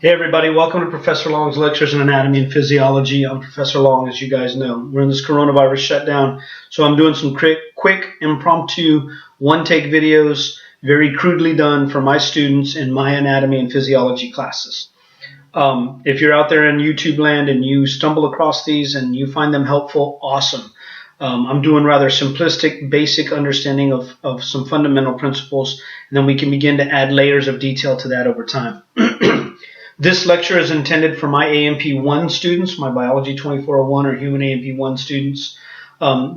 Hey everybody, welcome to Professor Long's Lectures in Anatomy and Physiology. I'm Professor Long, as you guys know. We're in this coronavirus shutdown, so I'm doing some quick, impromptu, one-take videos, very crudely done for my students in my anatomy and physiology classes. If you're out there in YouTube land and you stumble across these and you find them helpful, awesome. I'm doing rather simplistic, basic understanding of some fundamental principles, and then we can begin to add layers of detail to that over time. This lecture is intended for my AMP1 students, my Biology 2401 or Human AMP1 students.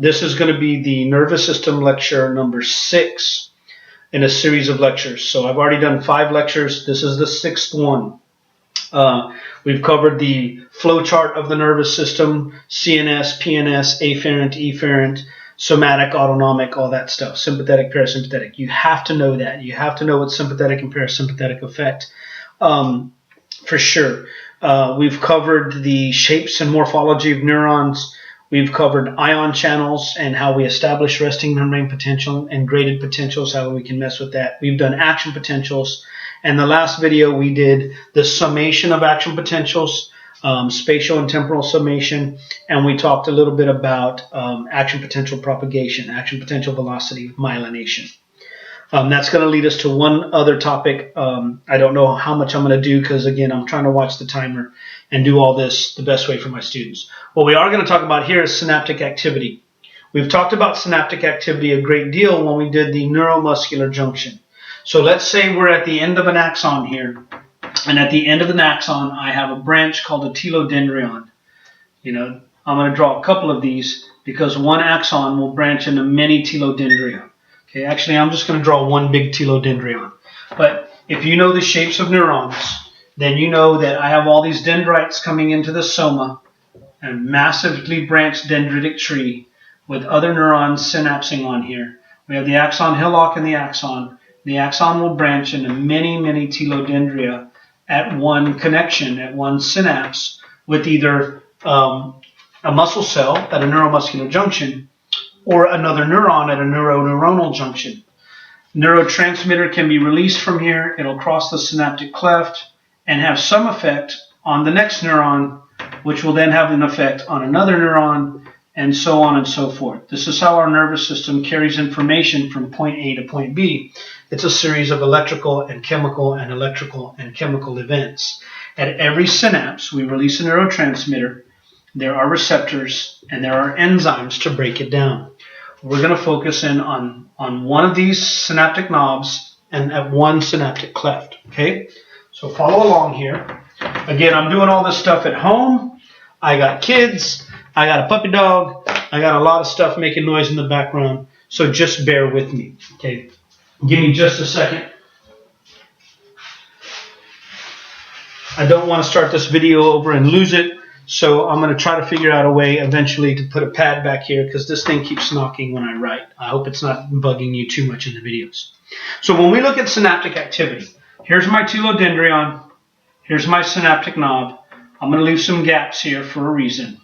This is going to be the nervous system lecture number 6 in a series of lectures. So I've already done 5 lectures. This is the 6th one. We've covered the flow chart of the nervous system, CNS, PNS, afferent, efferent, somatic, autonomic, all that stuff, sympathetic, parasympathetic. You have to know that. You have to know what sympathetic and parasympathetic affect. For sure. We've covered the shapes and morphology of neurons. We've covered ion channels and how we establish resting membrane potential and graded potentials, how we can mess with that. We've done action potentials. And the last video we did the summation of action potentials, spatial and temporal summation, and we talked a little bit about action potential propagation, action potential velocity myelination. That's going to lead us to one other topic. I don't know how much I'm going to do because, again, I'm trying to watch the timer and do all this the best way for my students. What we are going to talk about here is synaptic activity. We've talked about synaptic activity a great deal when we did the neuromuscular junction. So let's say we're at the end of an axon here, and at the end of an axon, I have a branch called a telodendron. I'm going to draw a couple of these because one axon will branch into many telodendria. Okay, actually, I'm just going to draw one big telodendron. But if you know the shapes of neurons, then you know that I have all these dendrites coming into the soma, a massively branched dendritic tree with other neurons synapsing on here. We have the axon hillock and the axon. The axon will branch into many, many telodendria at one connection, at one synapse, with either a muscle cell at a neuromuscular junction or another neuron at a neuroneuronal junction. Neurotransmitter can be released from here. It'll cross the synaptic cleft and have some effect on the next neuron, which will then have an effect on another neuron, and so on and so forth. This is how our nervous system carries information from point A to point B. It's a series of electrical and chemical and electrical and chemical events. At every synapse, we release a neurotransmitter. There are receptors and there are enzymes to break it down. We're going to focus in on one of these synaptic knobs and at one synaptic cleft. Okay, so follow along here. Again, I'm doing all this stuff at home. I got kids. I got a puppy dog. I got a lot of stuff making noise in the background. So just bear with me. Okay, give me just a second. I don't want to start this video over and lose it. So I'm going to try to figure out a way eventually to put a pad back here because this thing keeps knocking when I write. I hope it's not bugging you too much in the videos. So when we look at synaptic activity, here's my telodendron. Here's my synaptic knob. I'm going to leave some gaps here for a reason.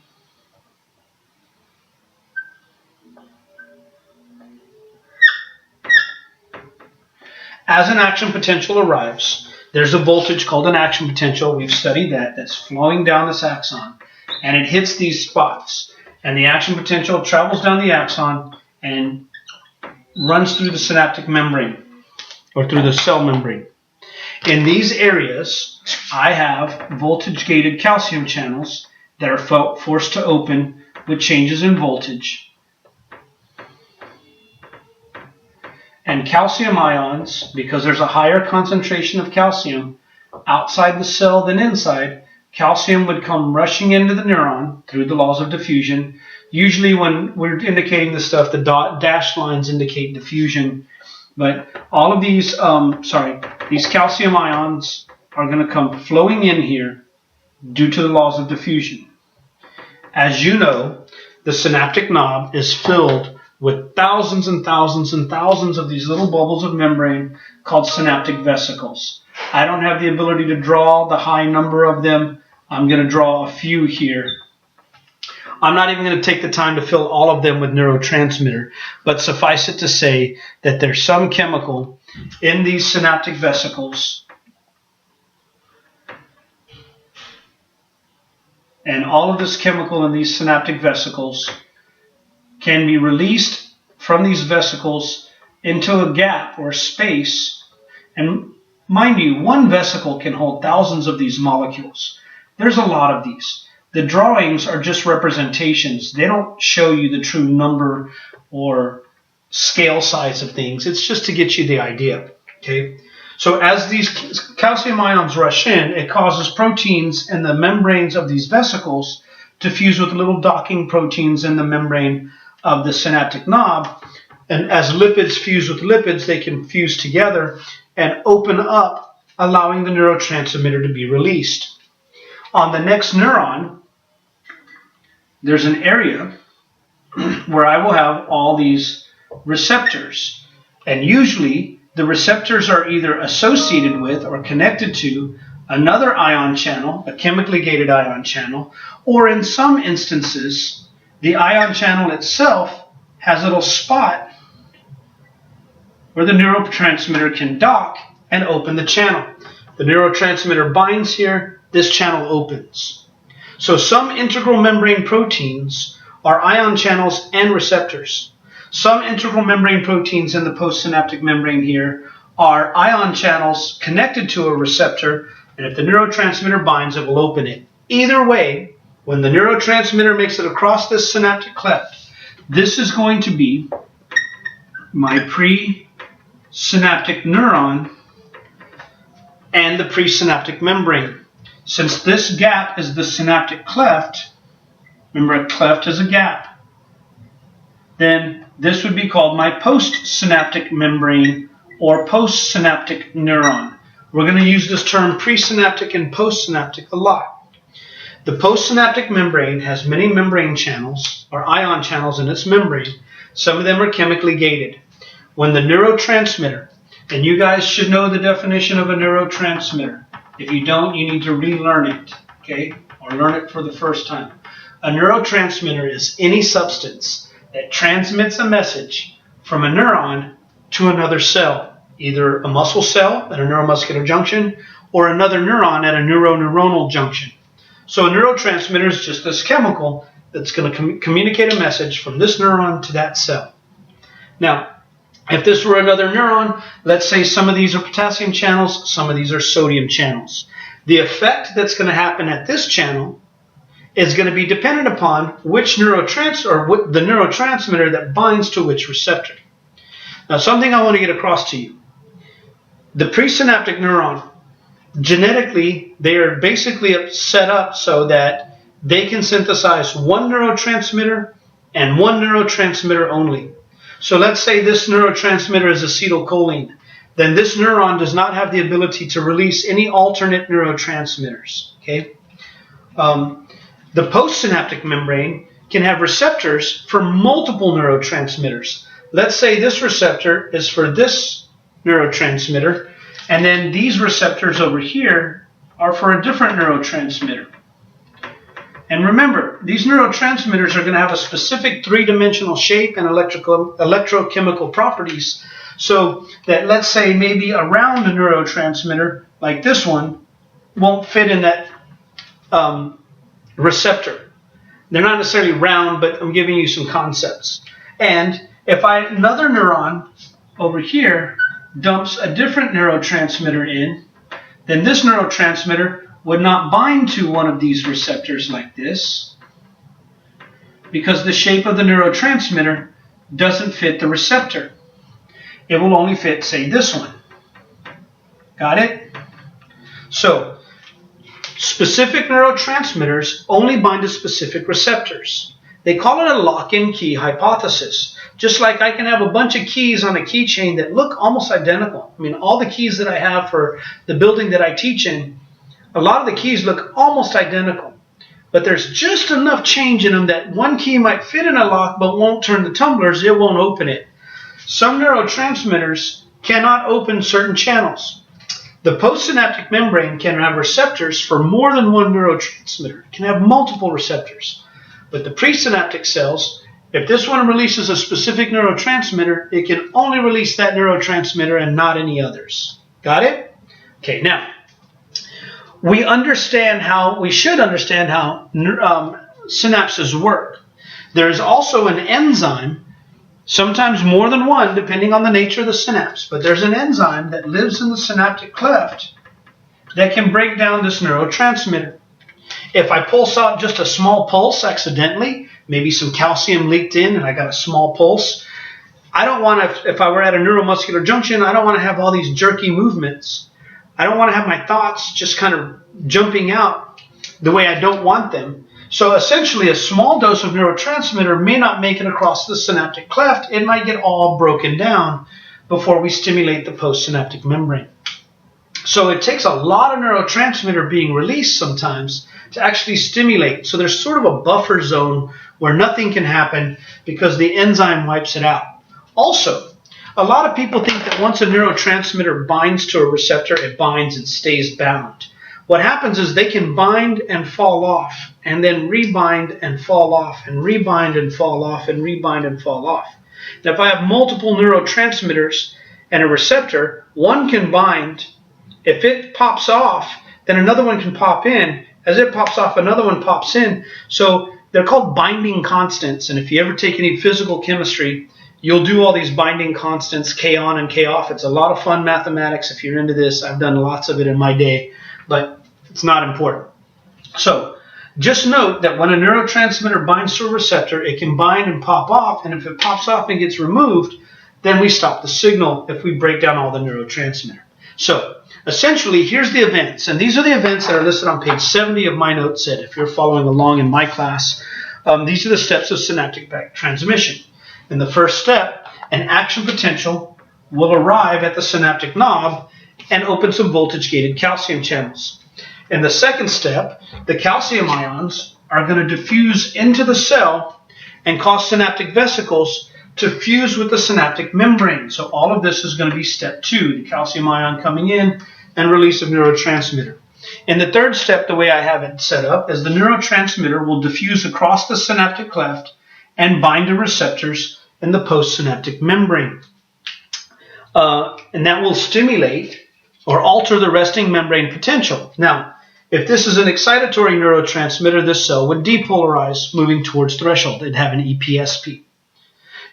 As an action potential arrives, there's a voltage called an action potential. We've studied that. That's flowing down this axon. And it hits these spots. And the action potential travels down the axon and runs through the synaptic membrane or through the cell membrane. In these areas, I have voltage-gated calcium channels that are forced to open with changes in voltage. And calcium ions, because there's a higher concentration of calcium outside the cell than inside, calcium would come rushing into the neuron through the laws of diffusion. Usually when we're indicating this stuff, the dashed lines indicate diffusion. But all of these, these calcium ions are going to come flowing in here due to the laws of diffusion. As you know, the synaptic knob is filled with thousands and thousands and thousands of these little bubbles of membrane called synaptic vesicles. I don't have the ability to draw the high number of them. I'm going to draw a few here. I'm not even going to take the time to fill all of them with neurotransmitter, but suffice it to say that there's some chemical in these synaptic vesicles And all of this chemical in these synaptic vesicles can be released from these vesicles into a gap or space. And mind you, one vesicle can hold thousands of these molecules. There's a lot of these. The drawings are just representations. They don't show you the true number or scale size of things. It's just to get you the idea. Okay. So as these calcium ions rush in, it causes proteins in the membranes of these vesicles to fuse with little docking proteins in the membrane of the synaptic knob. And as lipids fuse with lipids, they can fuse together and open up, allowing the neurotransmitter to be released. On the next neuron, there's an area where I will have all these receptors. And usually, the receptors are either associated with or connected to another ion channel, a chemically gated ion channel, or in some instances, the ion channel itself has a little spot where the neurotransmitter can dock and open the channel. The neurotransmitter binds here, this channel opens. So some integral membrane proteins are ion channels and receptors. Some integral membrane proteins in the postsynaptic membrane here are ion channels connected to a receptor, and if the neurotransmitter binds, it will open it. Either way, when the neurotransmitter makes it across this synaptic cleft, this is going to be my presynaptic neuron and the presynaptic membrane. Since this gap is the synaptic cleft, remember a cleft is a gap, then this would be called my postsynaptic membrane or postsynaptic neuron. We're going to use this term presynaptic and postsynaptic a lot. The postsynaptic membrane has many membrane channels or ion channels in its membrane. Some of them are chemically gated. When the neurotransmitter, and you guys should know the definition of a neurotransmitter. If you don't, you need to relearn it, okay, or learn it for the first time. A neurotransmitter is any substance that transmits a message from a neuron to another cell, either a muscle cell at a neuromuscular junction or another neuron at a neuroneuronal junction. So a neurotransmitter is just this chemical that's going to communicate a message from this neuron to that cell. Now, if this were another neuron, let's say some of these are potassium channels, some of these are sodium channels. The effect that's going to happen at this channel is going to be dependent upon which the neurotransmitter that binds to which receptor. Now, something I want to get across to you. The presynaptic neuron, genetically, they are basically set up so that they can synthesize one neurotransmitter and one neurotransmitter only. So let's say this neurotransmitter is acetylcholine. Then this neuron does not have the ability to release any alternate neurotransmitters. Okay? The postsynaptic membrane can have receptors for multiple neurotransmitters. Let's say this receptor is for this neurotransmitter, and then these receptors over here are for a different neurotransmitter. And remember, these neurotransmitters are going to have a specific three-dimensional shape and electrochemical properties, so that let's say maybe a round neurotransmitter like this one won't fit in that receptor. They're not necessarily round, but I'm giving you some concepts. And if another neuron over here dumps a different neurotransmitter in, then this neurotransmitter would not bind to one of these receptors like this because the shape of the neurotransmitter doesn't fit the receptor. It will only fit, say, this one. Got it? So, specific neurotransmitters only bind to specific receptors. They call it a lock-in key hypothesis. Just like I can have a bunch of keys on a keychain that look almost identical. I mean, all the keys that I have for the building that I teach in, a lot of the keys look almost identical. But there's just enough change in them that one key might fit in a lock but won't turn the tumblers, it won't open it. Some neurotransmitters cannot open certain channels. The postsynaptic membrane can have receptors for more than one neurotransmitter. It can have multiple receptors. But the presynaptic cells, if this one releases a specific neurotransmitter, it can only release that neurotransmitter and not any others. Got it? Okay, now, we should understand how synapses work. There's also an enzyme, sometimes more than one, depending on the nature of the synapse, but there's an enzyme that lives in the synaptic cleft that can break down this neurotransmitter. If I pulse out just a small pulse accidentally, maybe some calcium leaked in and I got a small pulse, I don't want to, if I were at a neuromuscular junction, I don't want to have all these jerky movements. I don't want to have my thoughts just kind of jumping out the way I don't want them. So essentially, a small dose of neurotransmitter may not make it across the synaptic cleft. It might get all broken down before we stimulate the postsynaptic membrane. So it takes a lot of neurotransmitter being released sometimes to actually stimulate. So there's sort of a buffer zone where nothing can happen because the enzyme wipes it out. Also, a lot of people think that once a neurotransmitter binds to a receptor, it binds and stays bound. What happens is they can bind and fall off, and then rebind and fall off, and rebind and fall off, and rebind and fall off. Now, if I have multiple neurotransmitters and a receptor, one can bind. If it pops off, then another one can pop in. As it pops off, another one pops in. So they're called binding constants. And if you ever take any physical chemistry, you'll do all these binding constants, K on and K off. It's a lot of fun mathematics if you're into this. I've done lots of it in my day, but it's not important. So just note that when a neurotransmitter binds to a receptor, it can bind and pop off. And if it pops off and gets removed, then we stop the signal if we break down all the neurotransmitter. So essentially, here's the events. And these are the events that are listed on page 70 of my note set. If you're following along in my class, these are the steps of synaptic transmission. In the first step, an action potential will arrive at the synaptic knob and open some voltage-gated calcium channels. In the second step, the calcium ions are going to diffuse into the cell and cause synaptic vesicles to fuse with the synaptic membrane. So all of this is going to be step 2, the calcium ion coming in and release of neurotransmitter. In the third step, the way I have it set up is the neurotransmitter will diffuse across the synaptic cleft and bind to receptors in the postsynaptic membrane. And that will stimulate or alter the resting membrane potential. Now, if this is an excitatory neurotransmitter, this cell would depolarize, moving towards threshold. It'd have an EPSP.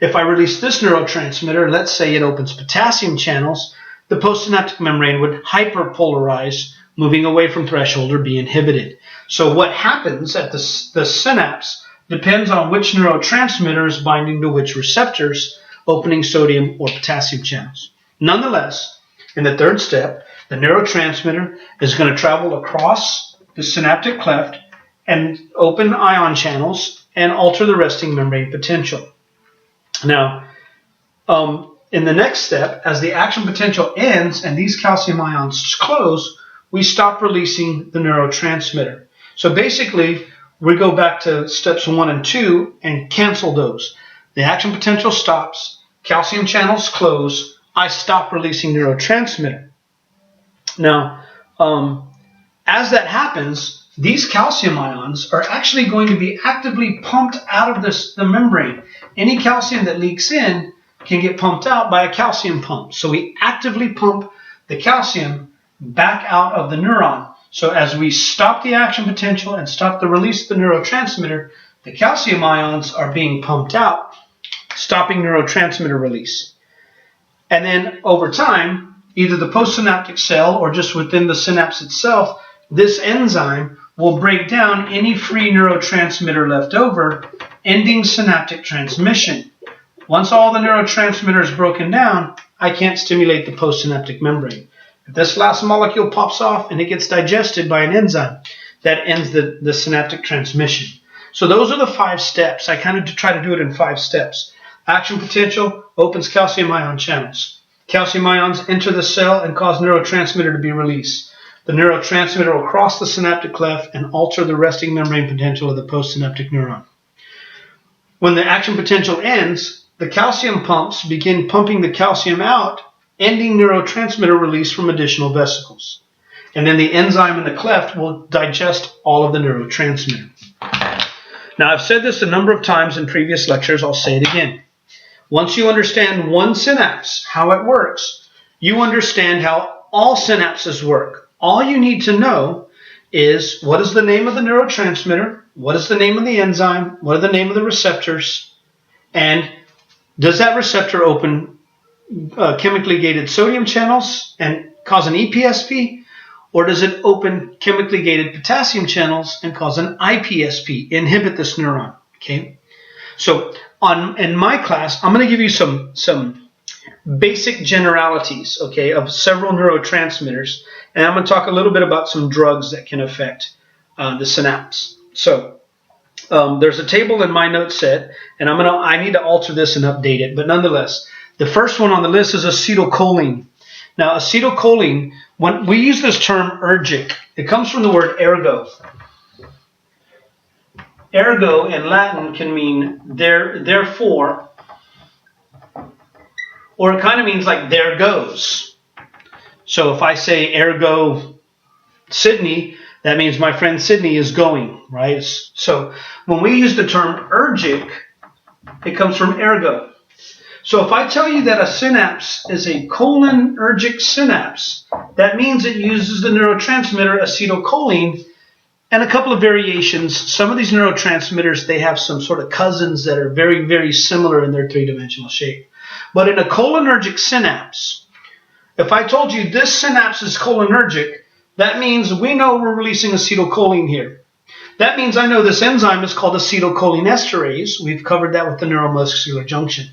If I release this neurotransmitter, let's say it opens potassium channels, the postsynaptic membrane would hyperpolarize, moving away from threshold or be inhibited. So what happens at the synapse depends on which neurotransmitter is binding to which receptors, opening sodium or potassium channels. Nonetheless, in the third step, the neurotransmitter is going to travel across the synaptic cleft and open ion channels and alter the resting membrane potential. Now, in the next step, as the action potential ends and these calcium ions close, we stop releasing the neurotransmitter. So basically, we go back to steps 1 and 2 and cancel those. The action potential stops, calcium channels close, I stop releasing neurotransmitter. Now, as that happens, these calcium ions are actually going to be actively pumped out of the membrane. Any calcium that leaks in can get pumped out by a calcium pump. So we actively pump the calcium back out of the neuron. So as we stop the action potential and stop the release of the neurotransmitter, the calcium ions are being pumped out, stopping neurotransmitter release. And then over time, either the postsynaptic cell or just within the synapse itself, this enzyme will break down any free neurotransmitter left over, ending synaptic transmission. Once all the neurotransmitter is broken down, I can't stimulate the postsynaptic membrane. If this last molecule pops off and it gets digested by an enzyme, that ends the synaptic transmission. So those are the 5 steps. I kind of try to do it in 5 steps. Action potential opens calcium ion channels. Calcium ions enter the cell and cause neurotransmitter to be released. The neurotransmitter will cross the synaptic cleft and alter the resting membrane potential of the postsynaptic neuron. When the action potential ends, the calcium pumps begin pumping the calcium out, ending neurotransmitter release from additional vesicles. And then the enzyme in the cleft will digest all of the neurotransmitter. Now, I've said this a number of times in previous lectures. I'll say it again. Once you understand one synapse, how it works, you understand how all synapses work. All you need to know is what is the name of the neurotransmitter, what is the name of the enzyme, what are the name of the receptors, and does that receptor open chemically gated sodium channels and cause an EPSP, or does it open chemically gated potassium channels and cause an IPSP, inhibit this neuron? Okay, so in my class, I'm going to give you some basic generalities, okay, of several neurotransmitters, and I'm going to talk a little bit about some drugs that can affect the synapse. So there's a table in my note set, and I need to alter this and update it, but nonetheless, the first one on the list is acetylcholine. Now, acetylcholine, when we use this term ergic, it comes from the word ergo. Ergo in Latin can mean therefore, or it kind of means like there goes. So if I say ergo Sydney, that means my friend Sydney is going, right? So when we use the term ergic, it comes from ergo. So if I tell you that a synapse is a cholinergic synapse, that means it uses the neurotransmitter acetylcholine and a couple of variations. Some of these neurotransmitters, they have some sort of cousins that are very, very similar in their three-dimensional shape. But in a cholinergic synapse, if I told you this synapse is cholinergic, that means we know we're releasing acetylcholine here. That means I know this enzyme is called acetylcholinesterase. We've covered that with the neuromuscular junction.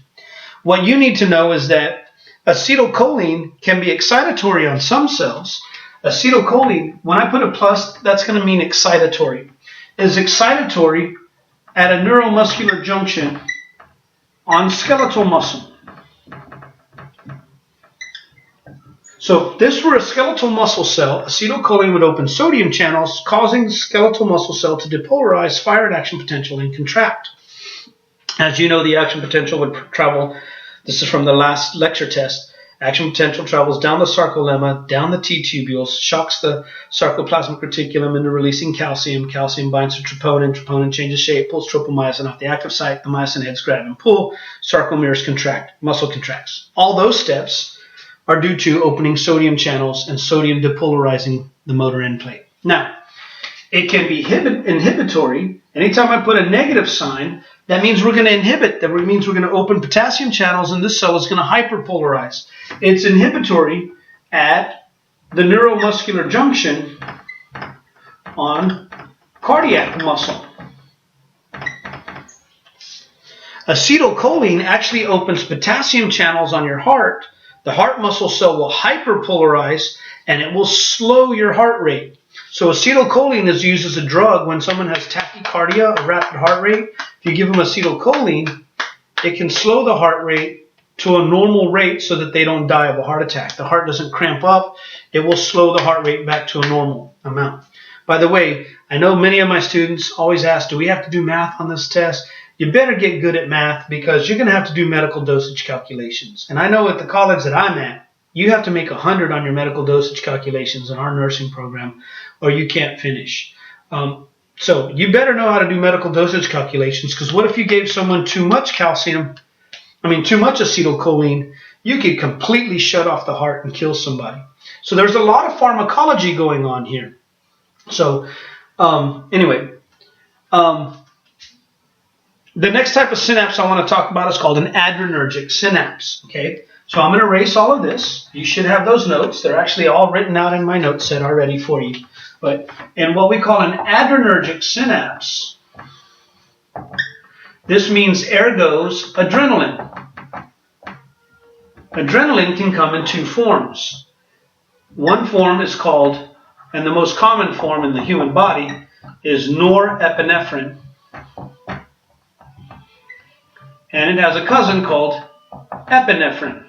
What you need to know is that acetylcholine can be excitatory on some cells. Acetylcholine, when I put a plus, that's going to mean excitatory. It is excitatory at a neuromuscular junction on skeletal muscle. So if this were a skeletal muscle cell, acetylcholine would open sodium channels, causing the skeletal muscle cell to depolarize, fire at action potential, and contract. As you know, the action potential would travel, this is from the last lecture test, action potential travels down the sarcolemma, down the T-tubules, shocks the sarcoplasmic reticulum into releasing calcium. Calcium binds to troponin. Troponin changes shape, pulls tropomyosin off the active site. The myosin heads grab and pull. Sarcomeres contract. Muscle contracts. All those steps are due to opening sodium channels and sodium depolarizing the motor end plate. Now, it can be inhibitory. Anytime I put a negative sign, that means we're going to inhibit. That means we're going to open potassium channels, and this cell is going to hyperpolarize. It's inhibitory at the neuromuscular junction on cardiac muscle. Acetylcholine actually opens potassium channels on your heart. The heart muscle cell will hyperpolarize, and it will slow your heart rate. So acetylcholine is used as a drug when someone has tachycardia, a rapid heart rate. If you give them acetylcholine, it can slow the heart rate to a normal rate so that they don't die of a heart attack. The heart doesn't cramp up. It will slow the heart rate back to a normal amount. By the way, I know many of my students always ask, do we have to do math on this test? You better get good at math because you're going to have to do medical dosage calculations. And I know at the college that I'm at, you have to make 100 on your medical dosage calculations in our nursing program, or you can't finish. So you better know how to do medical dosage calculations, because what if you gave someone too much acetylcholine, you could completely shut off the heart and kill somebody. So there's a lot of pharmacology going on here. So anyway, the next type of synapse I want to talk about is called an adrenergic synapse. Okay, so I'm going to erase all of this. You should have those notes. They're actually all written out in my note set already for you. But in what we call an adrenergic synapse, this means ergo's adrenaline. Adrenaline can come in two forms. One form is called, and the most common form in the human body, is norepinephrine. And it has a cousin called epinephrine.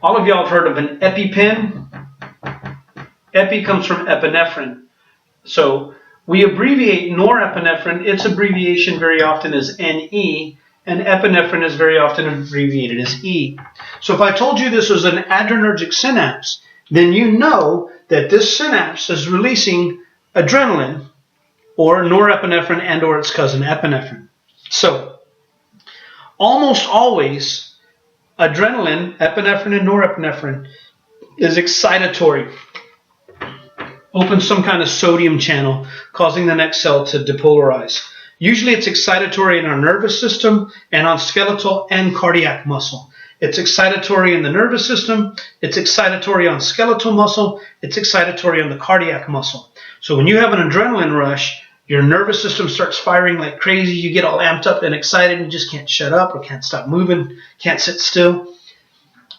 All of y'all have heard of an EpiPen. Epi comes from epinephrine. So we abbreviate norepinephrine. Its abbreviation very often is NE, and epinephrine is very often abbreviated as E. So if I told you this was an adrenergic synapse, then you know that this synapse is releasing adrenaline, or norepinephrine, and or its cousin epinephrine. So almost always, adrenaline, epinephrine, and norepinephrine is excitatory. opens some kind of sodium channel, causing the next cell to depolarize. Usually it's excitatory in our nervous system and on skeletal and cardiac muscle. It's excitatory in the nervous system, it's excitatory on skeletal muscle, it's excitatory on the cardiac muscle. So when you have an adrenaline rush, your nervous system starts firing like crazy, you get all amped up and excited, and you just can't shut up or can't stop moving, can't sit still.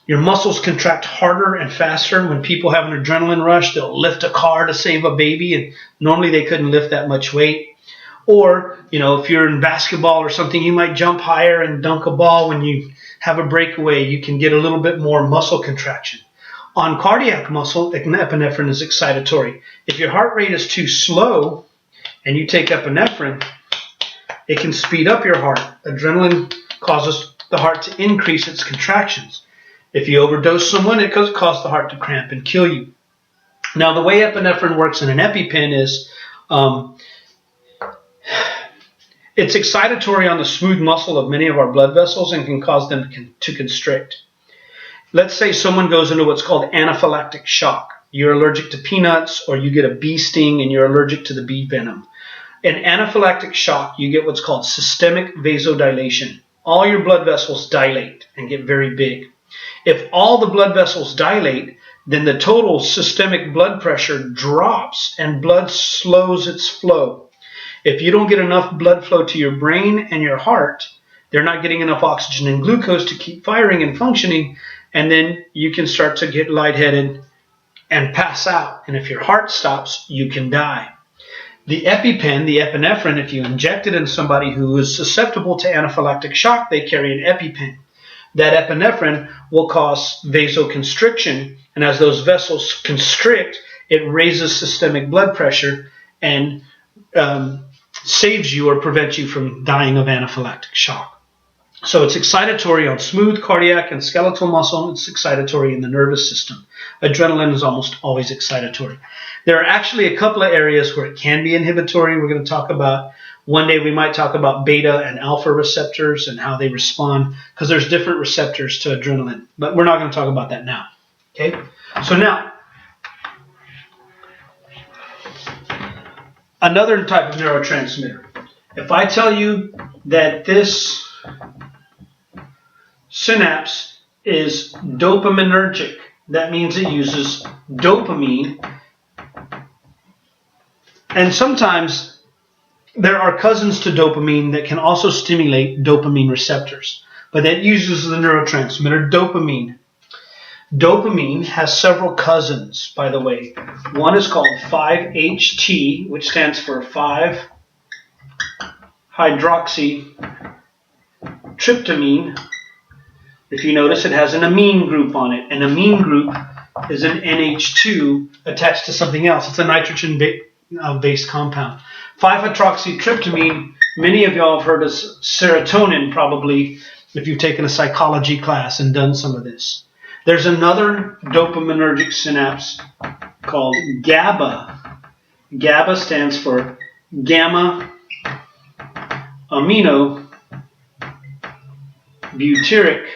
Your muscles contract harder and faster. When people have an adrenaline rush, they'll lift a car to save a baby, and normally they couldn't lift that much weight. Or, if you're in basketball or something, you might jump higher and dunk a ball. When you have a breakaway, you can get a little bit more muscle contraction. On cardiac muscle, epinephrine is excitatory. If your heart rate is too slow and you take epinephrine, it can speed up your heart. Adrenaline causes the heart to increase its contractions. If you overdose someone, it could cause the heart to cramp and kill you. Now, the way epinephrine works in an EpiPen is it's excitatory on the smooth muscle of many of our blood vessels and can cause them to constrict. Let's say someone goes into what's called anaphylactic shock. You're allergic to peanuts, or you get a bee sting and you're allergic to the bee venom. In anaphylactic shock, you get what's called systemic vasodilation. All your blood vessels dilate and get very big. If all the blood vessels dilate, then the total systemic blood pressure drops and blood slows its flow. If you don't get enough blood flow to your brain and your heart, they're not getting enough oxygen and glucose to keep firing and functioning, and then you can start to get lightheaded and pass out. And if your heart stops, you can die. The EpiPen, the epinephrine, if you inject it in somebody who is susceptible to anaphylactic shock, they carry an EpiPen. That epinephrine will cause vasoconstriction, and as those vessels constrict, it raises systemic blood pressure and saves you or prevents you from dying of anaphylactic shock. So it's excitatory on smooth cardiac and skeletal muscle. It's excitatory in the nervous system. Adrenaline is almost always excitatory. There are actually a couple of areas where it can be inhibitory. We're going to talk about, one day we might talk about beta and alpha receptors and how they respond, because there's different receptors to adrenaline. But we're not going to talk about that now. Okay? So now, another type of neurotransmitter. If I tell you that this synapse is dopaminergic, that means it uses dopamine. And sometimes there are cousins to dopamine that can also stimulate dopamine receptors, but that uses the neurotransmitter dopamine. Dopamine has several cousins, by the way. One is called 5-HT, which stands for 5-hydroxytryptamine. If you notice, it has an amine group on it. An amine group is an NH2 attached to something else. It's a nitrogen-based compound. 5-hydroxytryptamine, many of y'all have heard of serotonin probably if you've taken a psychology class and done some of this. There's another dopaminergic synapse called GABA. GABA stands for gamma amino butyric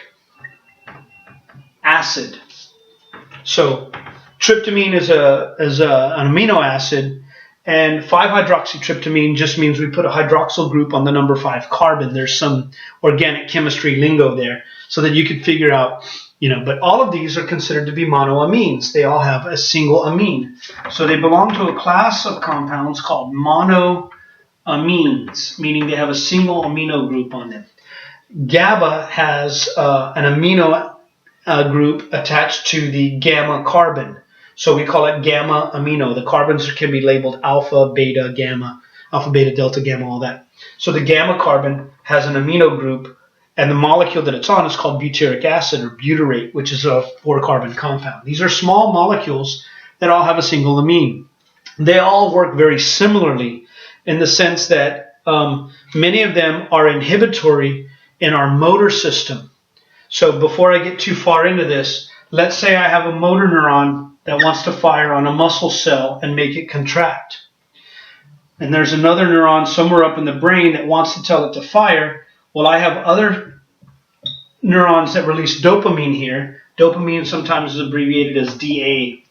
acid. So tryptamine is an amino acid, and 5-hydroxytryptamine just means we put a hydroxyl group on the number 5 carbon. There's some organic chemistry lingo there so that you could figure out, but all of these are considered to be monoamines. They all have a single amine. So they belong to a class of compounds called monoamines, meaning they have a single amino group on them. GABA has an amino group attached to the gamma carbon. So we call it gamma amino. The carbons can be labeled alpha, beta, gamma, alpha, beta, delta, gamma, all that. So the gamma carbon has an amino group, and the molecule that it's on is called butyric acid or butyrate, which is a 4-carbon compound. These are small molecules that all have a single amine. They all work very similarly in the sense that many of them are inhibitory in our motor system. So before I get too far into this, let's say I have a motor neuron that wants to fire on a muscle cell and make it contract. And there's another neuron somewhere up in the brain that wants to tell it to fire. Well, I have other neurons that release dopamine here. Dopamine sometimes is abbreviated as DA.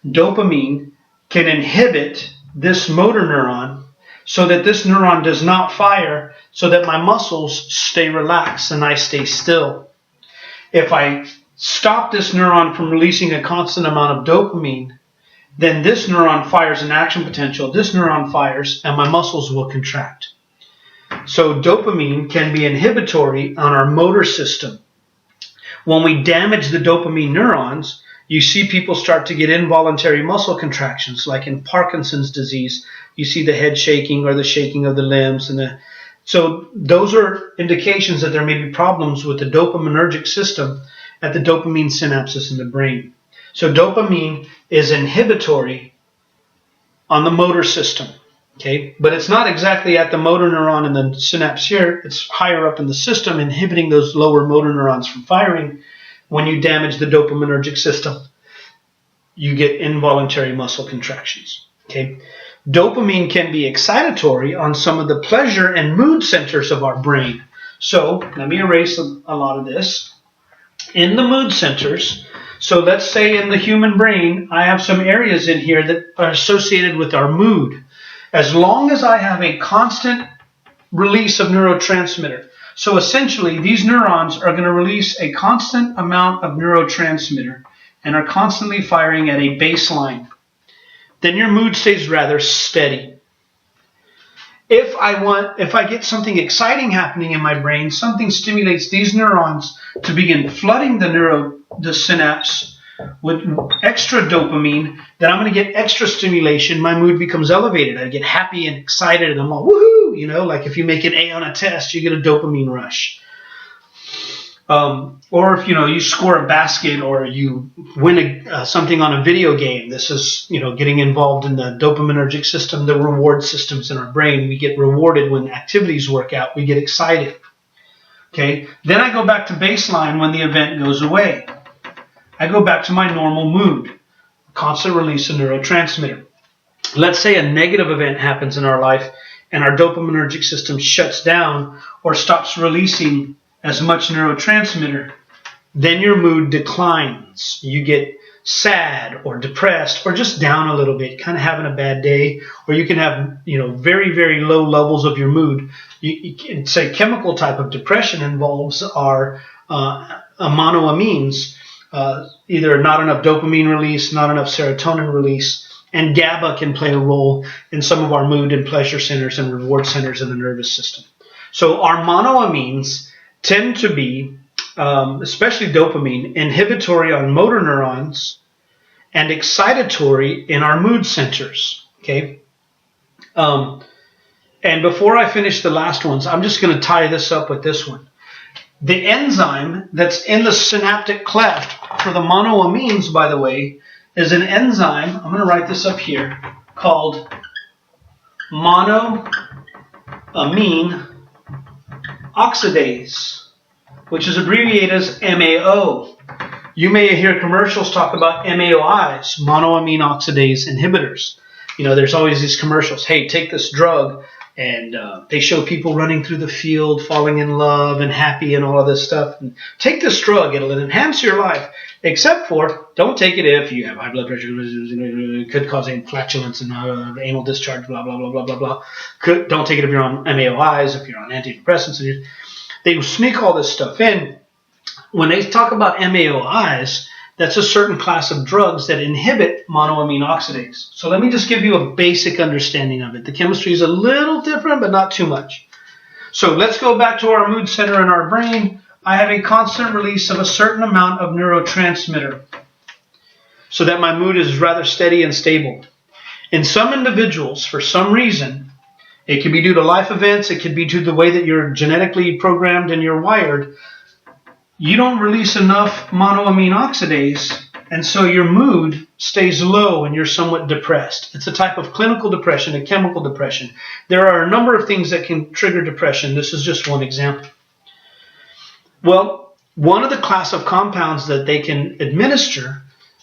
Dopamine can inhibit this motor neuron so that this neuron does not fire, so that my muscles stay relaxed and I stay still. If I stop this neuron from releasing a constant amount of dopamine, then this neuron fires an action potential, this neuron fires, and my muscles will contract. So dopamine can be inhibitory on our motor system. When we damage the dopamine neurons, you see people start to get involuntary muscle contractions, like in Parkinson's disease. You see the head shaking or the shaking of the limbs. So those are indications that there may be problems with the dopaminergic system at the dopamine synapses in the brain. So dopamine is inhibitory on the motor system, okay? But it's not exactly at the motor neuron in the synapse here. It's higher up in the system, inhibiting those lower motor neurons from firing. When you damage the dopaminergic system, you get involuntary muscle contractions, okay? Dopamine can be excitatory on some of the pleasure and mood centers of our brain. So let me erase a lot of this. In the mood centers, so let's say in the human brain, I have some areas in here that are associated with our mood. As long as I have a constant release of neurotransmitter, so essentially these neurons are going to release a constant amount of neurotransmitter and are constantly firing at a baseline, then your mood stays rather steady. If I get something exciting happening in my brain, something stimulates these neurons to begin flooding the synapse with extra dopamine, then I'm going to get extra stimulation. My mood becomes elevated. I get happy and excited, and I'm all woohoo, you know, like if you make an A on a test, you get a dopamine rush. Or if you score a basket or you win something on a video game, this is getting involved in the dopaminergic system, the reward systems in our brain. We get rewarded when activities work out. We get excited. Okay, then I go back to baseline when the event goes away. I go back to my normal mood, constant release of neurotransmitter. Let's say a negative event happens in our life and our dopaminergic system shuts down or stops releasing as much neurotransmitter, then your mood declines. You get sad or depressed or just down a little bit, kind of having a bad day, or you can have very, very low levels of your mood. You can say chemical type of depression involves our monoamines, either not enough dopamine release, not enough serotonin release, and GABA can play a role in some of our mood and pleasure centers and reward centers in the nervous system. So our monoamines tend to be, especially dopamine, inhibitory on motor neurons and excitatory in our mood centers, okay? And before I finish the last ones, I'm just going to tie this up with this one. The enzyme that's in the synaptic cleft for the monoamines, by the way, is an enzyme, I'm going to write this up here, called monoamine oxidase, which is abbreviated as MAO. You may hear commercials talk about MAOIs, monoamine oxidase inhibitors. There's always these commercials, hey, take this drug, and they show people running through the field, falling in love and happy and all of this stuff. And take this drug, it'll enhance your life, except for don't take it if you have high blood pressure, it could cause flatulence and anal discharge, blah, blah, blah, blah, blah, blah. Don't take it if you're on MAOIs, if you're on antidepressants. They sneak all this stuff in. When they talk about MAOIs, that's a certain class of drugs that inhibit monoamine oxidase. So let me just give you a basic understanding of it. The chemistry is a little different, but not too much. So let's go back to our mood center in our brain. I have a constant release of a certain amount of neurotransmitter so that my mood is rather steady and stable. In some individuals, for some reason, it can be due to life events, it could be due to the way that you're genetically programmed and you're wired, you don't release enough monoamine oxidase, and so your mood stays low and you're somewhat depressed. It's a type of clinical depression, a chemical depression. There are a number of things that can trigger depression. This is just one example. Well, one of the class of compounds that they can administer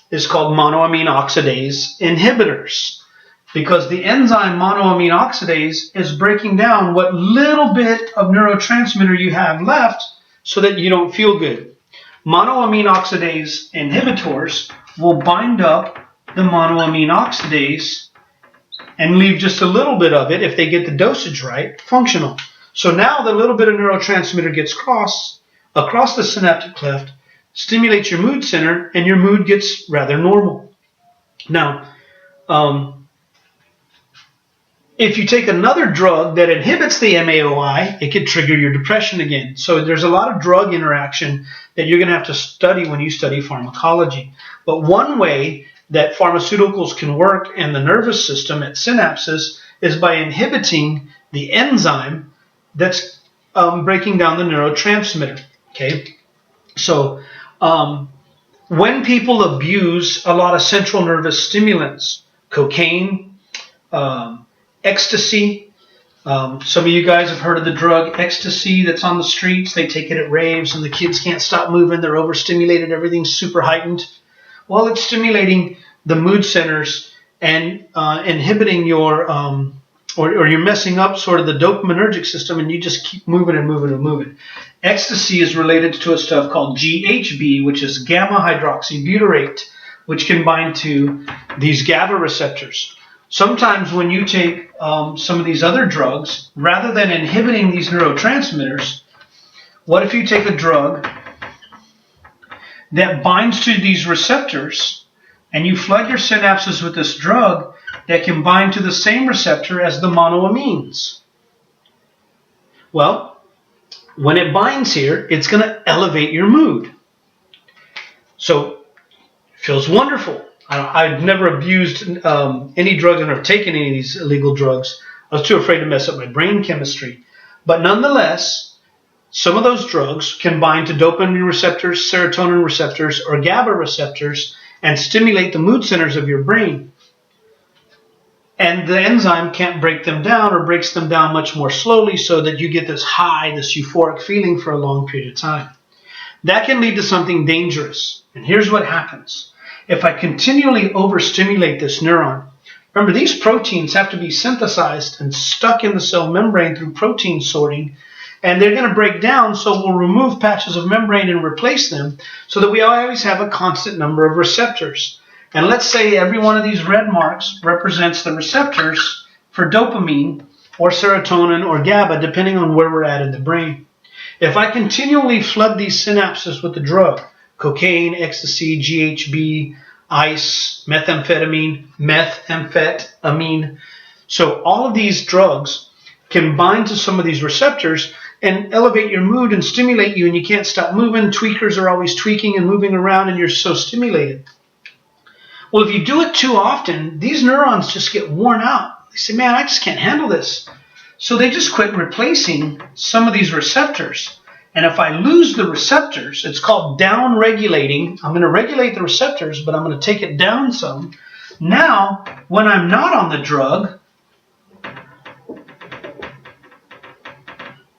is called monoamine oxidase inhibitors, because the enzyme monoamine oxidase is breaking down what little bit of neurotransmitter you have left so that you don't feel good. Monoamine oxidase inhibitors will bind up the monoamine oxidase and leave just a little bit of it, if they get the dosage right, functional. So now the little bit of neurotransmitter gets across the synaptic cleft, stimulates your mood center, and your mood gets rather normal. Now, if you take another drug that inhibits the MAOI, it could trigger your depression again. So there's a lot of drug interaction that you're going to have to study when you study pharmacology. But one way that pharmaceuticals can work in the nervous system at synapses is by inhibiting the enzyme that's breaking down the neurotransmitter. Okay, so when people abuse a lot of central nervous stimulants, cocaine, ecstasy. Some of you guys have heard of the drug ecstasy that's on the streets. They take it at raves and the kids can't stop moving. They're overstimulated. Everything's super heightened. Well, it's stimulating the mood centers and inhibiting your, or you're messing up sort of the dopaminergic system, and you just keep moving and moving and moving. Ecstasy is related to a stuff called GHB, which is gamma hydroxybutyrate, which can bind to these GABA receptors. Sometimes when you take some of these other drugs, rather than inhibiting these neurotransmitters, what if you take a drug that binds to these receptors and you flood your synapses with this drug that can bind to the same receptor as the monoamines? Well, when it binds here, it's going to elevate your mood. So it feels wonderful. I've never abused any drugs. I've never taken any of these illegal drugs. I was too afraid to mess up my brain chemistry. But nonetheless, some of those drugs can bind to dopamine receptors, serotonin receptors, or GABA receptors and stimulate the mood centers of your brain. And the enzyme can't break them down, or breaks them down much more slowly, so that you get this high, this euphoric feeling for a long period of time. That can lead to something dangerous. And here's what happens. If I continually overstimulate this neuron, remember, these proteins have to be synthesized and stuck in the cell membrane through protein sorting, and they're going to break down, so we'll remove patches of membrane and replace them so that we always have a constant number of receptors. And let's say every one of these red marks represents the receptors for dopamine or serotonin or GABA, depending on where we're at in the brain. If I continually flood these synapses with the drug, cocaine, ecstasy, GHB, ice, methamphetamine. So all of these drugs can bind to some of these receptors and elevate your mood and stimulate you, and you can't stop moving. Tweakers are always tweaking and moving around, and you're so stimulated. Well, if you do it too often, these neurons just get worn out. They say, man, I just can't handle this. So they just quit replacing some of these receptors. And if I lose the receptors, it's called down-regulating. I'm going to regulate the receptors, but I'm going to take it down some. Now, when I'm not on the drug,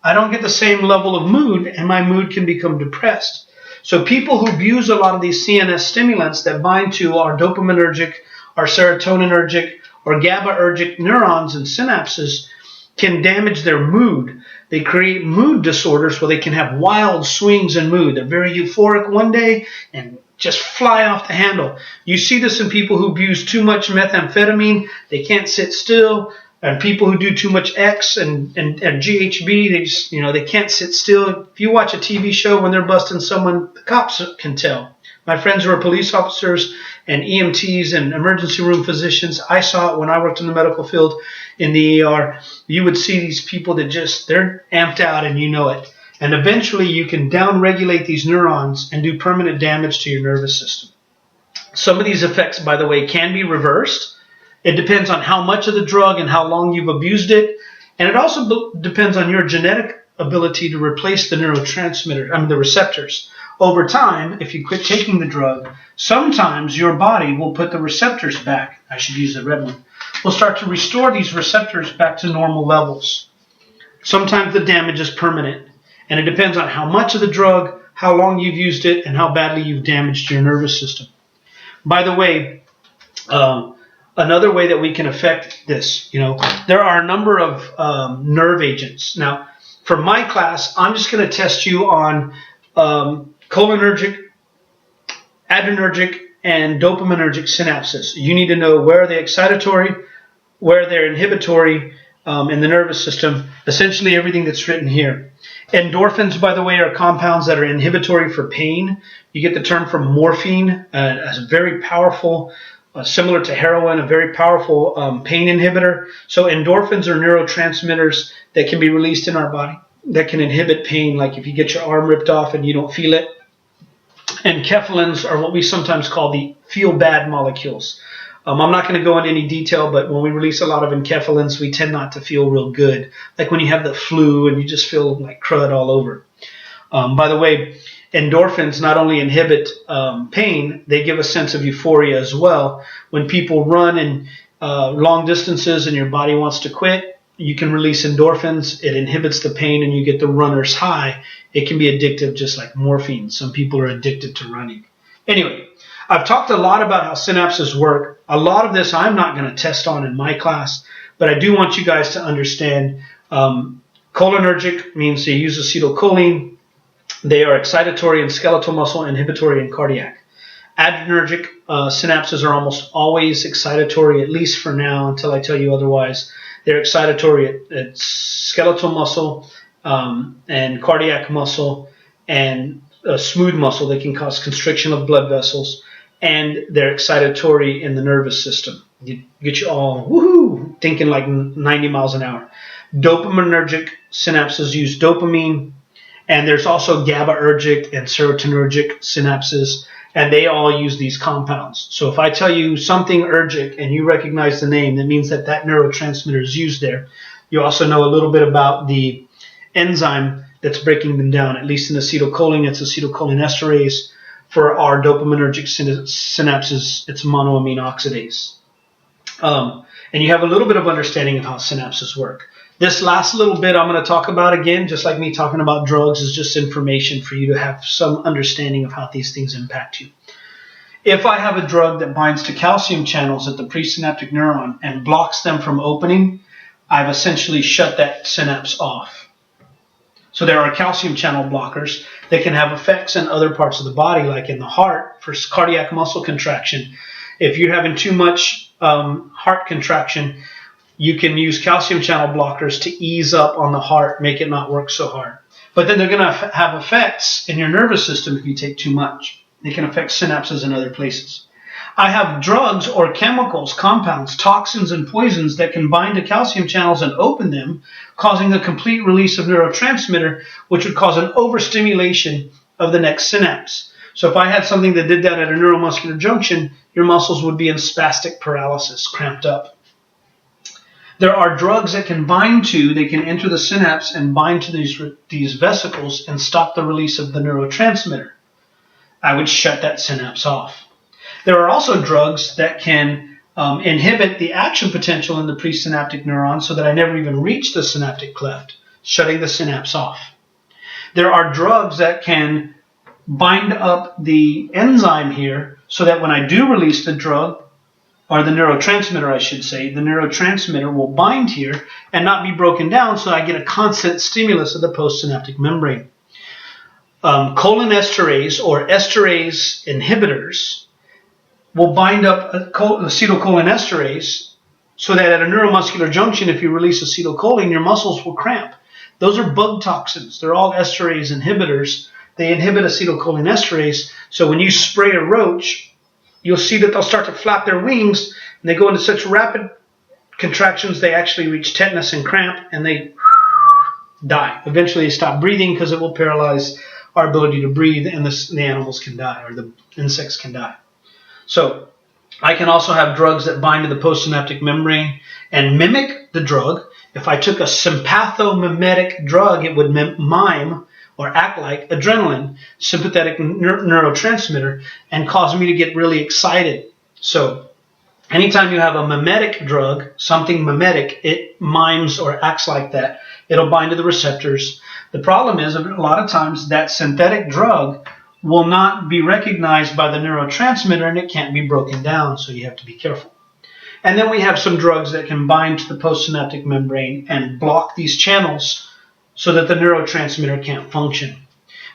I don't get the same level of mood, and my mood can become depressed. So people who abuse a lot of these CNS stimulants that bind to our dopaminergic, our serotoninergic, or GABAergic neurons and synapses can damage their mood. They create mood disorders where they can have wild swings in mood. They're very euphoric one day and just fly off the handle. You see this in people who abuse too much methamphetamine. They can't sit still. And people who do too much X and GHB, they just, they can't sit still. If you watch a TV show when they're busting someone, the cops can tell. My friends who are police officers and EMTs and emergency room physicians, I saw it when I worked in the medical field in the ER. You would see these people that they're amped out, and you know it. And eventually you can down-regulate these neurons and do permanent damage to your nervous system. Some of these effects, by the way, can be reversed. It depends on how much of the drug and how long you've abused it. And it also depends on your genetic ability to replace the the receptors. Over time, if you quit taking the drug, sometimes your body will put the receptors back. I should use the red one. Will start to restore these receptors back to normal levels. Sometimes the damage is permanent. And it depends on how much of the drug, how long you've used it, and how badly you've damaged your nervous system. By the way, another way that we can affect this, there are a number of nerve agents. Now, for my class, I'm just going to test you on cholinergic, adrenergic, and dopaminergic synapses. You need to know where they're excitatory, where they're inhibitory in the nervous system, essentially everything that's written here. Endorphins, by the way, are compounds that are inhibitory for pain. You get the term from morphine, as a very powerful, similar to heroin, a very powerful pain inhibitor. So endorphins are neurotransmitters that can be released in our body that can inhibit pain, like if you get your arm ripped off and you don't feel it. And enkephalins are what we sometimes call the feel-bad molecules. I'm not going to go into any detail, but when we release a lot of enkephalins, we tend not to feel real good, like when you have the flu and you just feel like crud all over. By the way, endorphins not only inhibit pain, they give a sense of euphoria as well. When people run in long distances and your body wants to quit, you can release endorphins. It inhibits the pain and you get the runner's high. It can be addictive, just like morphine. Some people are addicted to running. Anyway, I've talked a lot about how synapses work. A lot of this I'm not going to test on in my class, but I do want you guys to understand. Cholinergic means they use acetylcholine. They are excitatory in skeletal muscle, inhibitory in cardiac. Adrenergic synapses are almost always excitatory, at least for now, until I tell you otherwise. They're excitatory at skeletal muscle and cardiac muscle and smooth muscle. They can cause constriction of blood vessels, and they're excitatory in the nervous system. Get you all woohoo, thinking like 90 miles an hour. Dopaminergic synapses use dopamine, and there's also GABAergic and serotonergic synapses, and they all use these compounds. So if I tell you something ergic and you recognize the name, that means that that neurotransmitter is used there. You also know a little bit about the enzyme that's breaking them down. At least in acetylcholine, it's acetylcholinesterase. For our dopaminergic synapses, it's monoamine oxidase. And you have a little bit of understanding of how synapses work. This last little bit I'm going to talk about, again, just like me talking about drugs, is just information for you to have some understanding of how these things impact you. If I have a drug that binds to calcium channels at the presynaptic neuron and blocks them from opening, I've essentially shut that synapse off. So there are calcium channel blockers that can have effects in other parts of the body, like in the heart for cardiac muscle contraction. If you're having too much heart contraction, you can use calcium channel blockers to ease up on the heart, make it not work so hard. But then they're going to have effects in your nervous system if you take too much. They can affect synapses in other places. I have drugs or chemicals, compounds, toxins, and poisons that can bind to calcium channels and open them, causing a complete release of neurotransmitter, which would cause an overstimulation of the next synapse. So if I had something that did that at a neuromuscular junction, your muscles would be in spastic paralysis, cramped up. There are drugs that can bind to, they can enter the synapse and bind to these vesicles and stop the release of the neurotransmitter. I would shut that synapse off. There are also drugs that can inhibit the action potential in the presynaptic neuron so that I never even reach the synaptic cleft, shutting the synapse off. There are drugs that can bind up the enzyme here so that when I do release the drug, or the neurotransmitter, I should say, the neurotransmitter will bind here and not be broken down, so I get a constant stimulus of the postsynaptic membrane. Cholinesterase or esterase inhibitors will bind up acetylcholinesterase so that at a neuromuscular junction, if you release acetylcholine, your muscles will cramp. Those are bug toxins. They're all esterase inhibitors. They inhibit acetylcholinesterase, so when you spray a roach, you'll see that they'll start to flap their wings, and they go into such rapid contractions they actually reach tetanus and cramp, and they die. Eventually they stop breathing because it will paralyze our ability to breathe, and the animals can die, or the insects can die. So I can also have drugs that bind to the postsynaptic membrane and mimic the drug. If I took a sympathomimetic drug, it would mime or act like adrenaline, sympathetic neurotransmitter, and cause me to get really excited. So anytime you have a mimetic drug, something mimetic, it mimes or acts like that. It'll bind to the receptors. The problem is, a lot of times, that synthetic drug will not be recognized by the neurotransmitter, and it can't be broken down, so you have to be careful. And then we have some drugs that can bind to the postsynaptic membrane and block these channels so that the neurotransmitter can't function.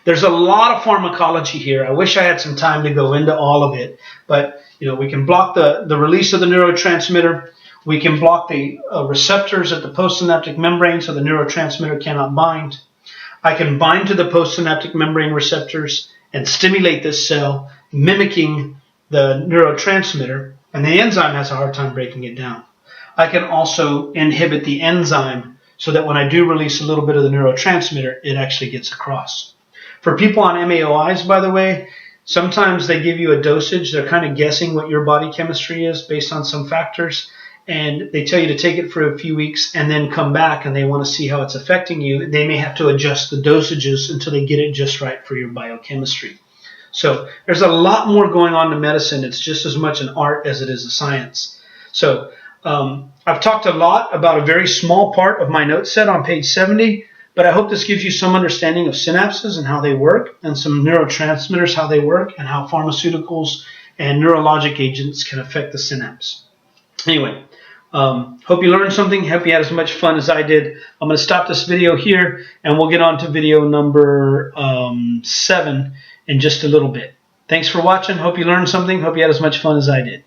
There's a lot of pharmacology here. I wish I had some time to go into all of it, but we can block the release of the neurotransmitter. We can block the receptors at the postsynaptic membrane so the neurotransmitter cannot bind. I can bind to the postsynaptic membrane receptors and stimulate this cell, mimicking the neurotransmitter, and the enzyme has a hard time breaking it down. I can also inhibit the enzyme so that when I do release a little bit of the neurotransmitter, it actually gets across. For people on MAOIs, by the way, sometimes they give you a dosage. They're kind of guessing what your body chemistry is based on some factors, and they tell you to take it for a few weeks and then come back, and they want to see how it's affecting you. They may have to adjust the dosages until they get it just right for your biochemistry. So there's a lot more going on to medicine. It's just as much an art as it is a science. So I've talked a lot about a very small part of my note set on page 70, but I hope this gives you some understanding of synapses and how they work, and some neurotransmitters, how they work, and how pharmaceuticals and neurologic agents can affect the synapse. Anyway, hope you learned something. Hope you had as much fun as I did. I'm going to stop this video here, and we'll get on to video number 7 in just a little bit. Thanks for watching. Hope you learned something. Hope you had as much fun as I did.